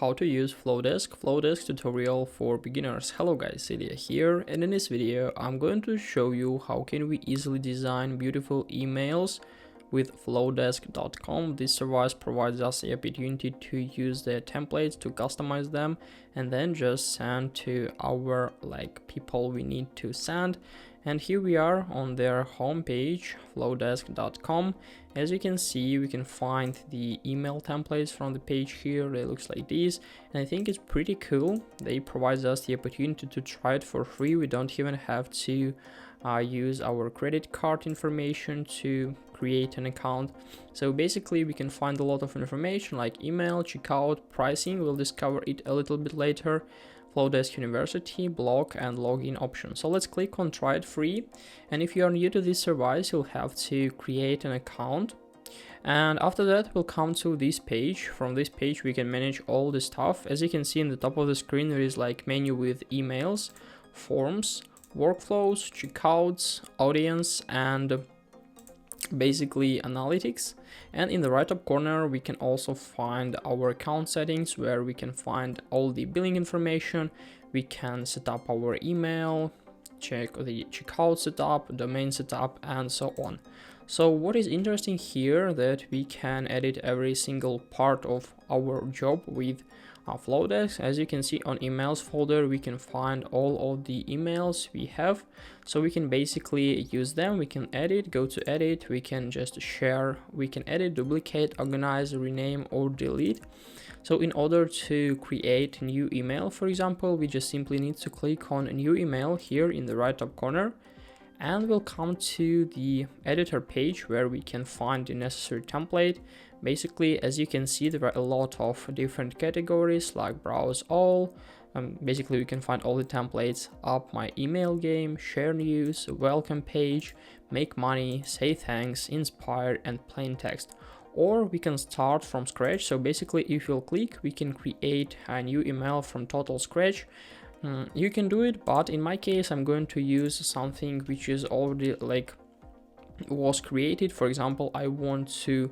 How to use Flodesk tutorial for beginners. Hello guys, Celia here, and in this video I'm going to show you how can we easily design beautiful emails with Flodesk.com. This service provides us the opportunity to use their templates to customize them and then just send to our people we need to send. And here we are on their homepage, Flodesk.com. As you can see, we can find the email templates from the page here. They looks like this, and I think it's pretty cool. They provide us the opportunity to try it for free. We don't even have to use our credit card information to create an account. So basically we can find a lot of information like email, checkout, pricing. We'll discover it a little bit later. Flodesk University, blog, and login option. So let's click on try it free. And if you are new to this service, you'll have to create an account. And after that, we'll come to this page. From this page, we can manage all the stuff. As you can see in the top of the screen, there is like menu with emails, forms, workflows, checkouts, audience, and basically analytics. And in the right top corner we can also find our account settings, where we can find all the billing information. We can set up our email, check the checkout setup, domain setup, and so on. So what is interesting here, that we can edit every single part of our job with Flodesk. As you can see, on emails folder we can find all of the emails we have, so we can basically use them. We can edit, go to edit, we can just share, we can edit, duplicate, organize, rename, or delete. So in order to create a new email, for example, we just simply need to click on a new email here in the right top corner, and we'll come to the editor page where we can find the necessary template. Basically, as you can see, there are a lot of different categories like browse all. Basically, we can find all the templates: up my email game, share news, welcome page, make money, say thanks, inspire, and plain text. Or we can start from scratch. So basically, if you'll click, we can create a new email from total scratch. You can do it, but in my case I'm going to use something which is already was created. For example, I want to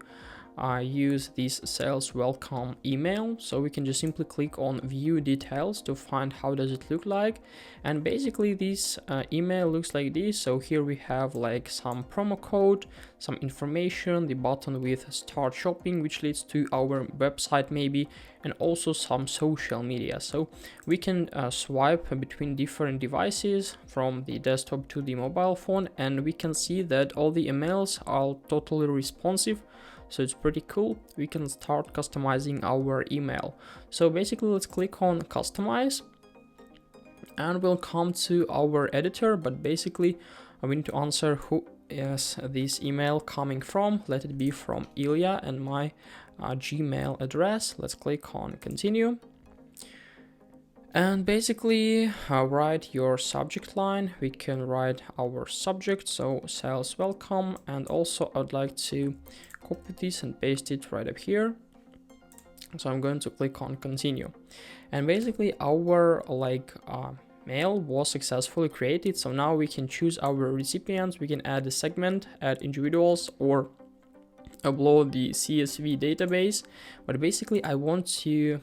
use this sales welcome email, so we can just simply click on view details to find how does it look like. And basically this email looks like this. So here we have like some promo code, some information, the button with start shopping, which leads to our website maybe, and also some social media. So we can swipe between different devices from the desktop to the mobile phone, and we can see that all the emails are totally responsive. So it's pretty cool. We can start customizing our email. So basically, let's click on customize, and we'll come to our editor. But basically, we need to answer who is this email coming from. Let it be from Ilya and my Gmail address. Let's click on continue. And basically write your subject line. We can write our subject, so sales welcome, and also I'd like to copy this and paste it right up here. So I'm going to click on continue, and basically our mail was successfully created. So now we can choose our recipients. We can add a segment, add individuals, or upload the CSV database. But basically I want to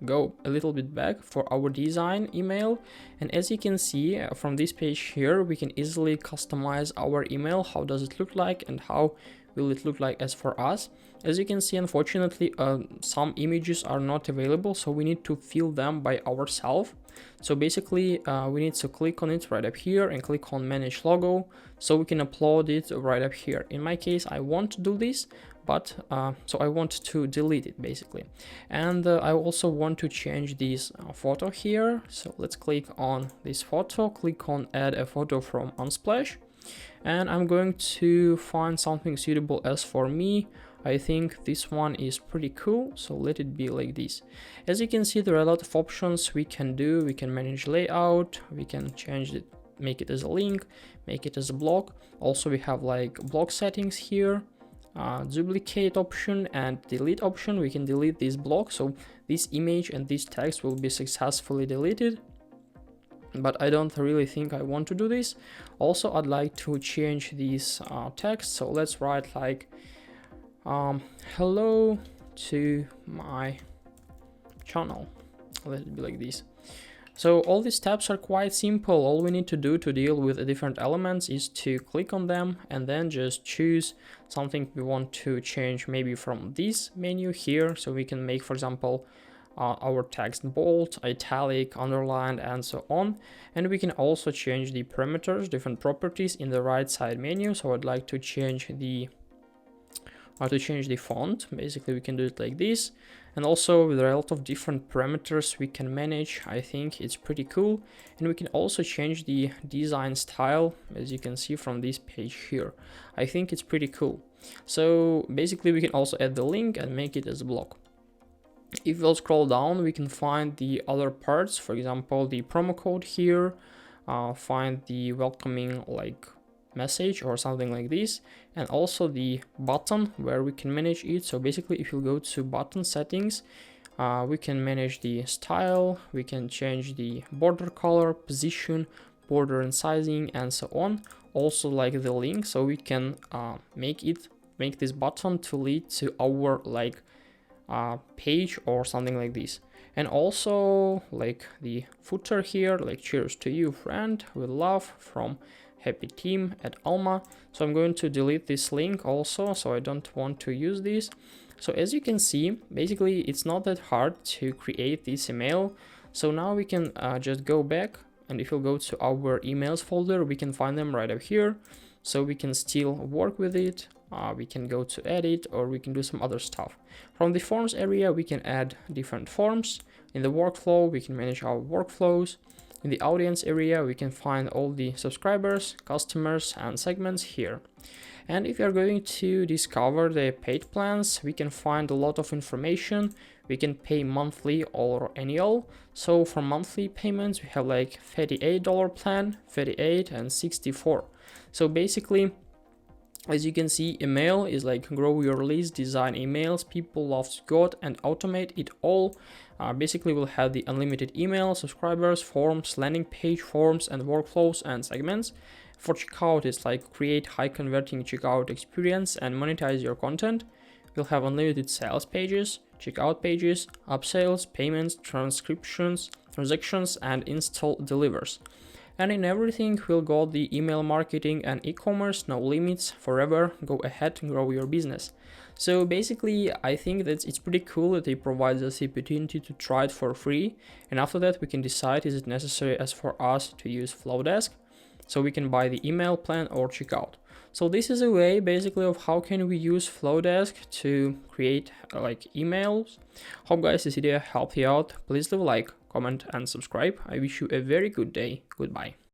go a little bit back for our design email, and as you can see from this page here, we can easily customize our email. How does it look like, and how will it look like as for us? As you can see, unfortunately some images are not available, so we need to fill them by ourselves. So basically we need to click on it right up here and click on manage logo, so we can upload it right up here. In my case, I want to do this, but so I want to delete it basically. And I also want to change this photo here. So let's click on this photo, click on add a photo from Unsplash, and I'm going to find something suitable as for me. I think this one is pretty cool, so let it be like this. As you can see, there are a lot of options we can do. We can manage layout, we can change it, make it as a link, make it as a block. Also we have like block settings here, duplicate option and delete option. We can delete this block, so this image and this text will be successfully deleted, but I don't really think I want to do this. Also, I'd like to change this text, so let's write like hello to my channel. Let it be like this. So all these steps are quite simple. All we need to do to deal with the different elements is to click on them and then just choose something we want to change, maybe from this menu here. So we can make, for example, our text bold, italic, underlined, and so on. And we can also change the parameters, different properties in the right side menu. So I'd like to change the font. Basically, we can do it like this. And also with a lot of different parameters we can manage. I think it's pretty cool. And we can also change the design style, as you can see from this page here. I think it's pretty cool. So basically we can also add the link and make it as a block. If we'll scroll down, we can find the other parts, for example, the promo code here, find the welcoming message or something like this, and also the button where we can manage it. So basically, if you go to button settings, we can manage the style, we can change the border color, position, border and sizing, and so on. Also like the link, so we can make this button to lead to our page or something like this. And also like the footer here, like cheers to you friend, with love from happy team at Alma. So I'm going to delete this link also, so I don't want to use this. So as you can see, basically it's not that hard to create this email. So now we can just go back, and if you go to our emails folder, we can find them right up here. So we can still work with it. We can go to edit, or we can do some other stuff. From the forms area, we can add different forms. In the workflow, we can manage our workflows. In the audience area, we can find all the subscribers, customers, and segments here. And if you're going to discover the paid plans, we can find a lot of information. We can pay monthly or annual. So for monthly payments, we have like $38 plan, 38 and 64. So basically, as you can see, email is like grow your list, design emails, people love God, and automate it all. Basically, we'll have the unlimited email, subscribers, forms, landing page forms, and workflows and segments. For checkout, it's like create high converting checkout experience and monetize your content. We'll have unlimited sales pages, checkout pages, upsells, payments, transactions, and install delivers. And in everything, we'll got the email marketing and e-commerce, no limits, forever, go ahead and grow your business. So basically, I think that it's pretty cool that they provide us the opportunity to try it for free. And after that, we can decide is it necessary as for us to use Flodesk. So we can buy the email plan or checkout. So this is a way basically of how can we use Flodesk to create emails. Hope guys this video helped you out. Please leave a like, comment and subscribe. I wish you a very good day. Goodbye.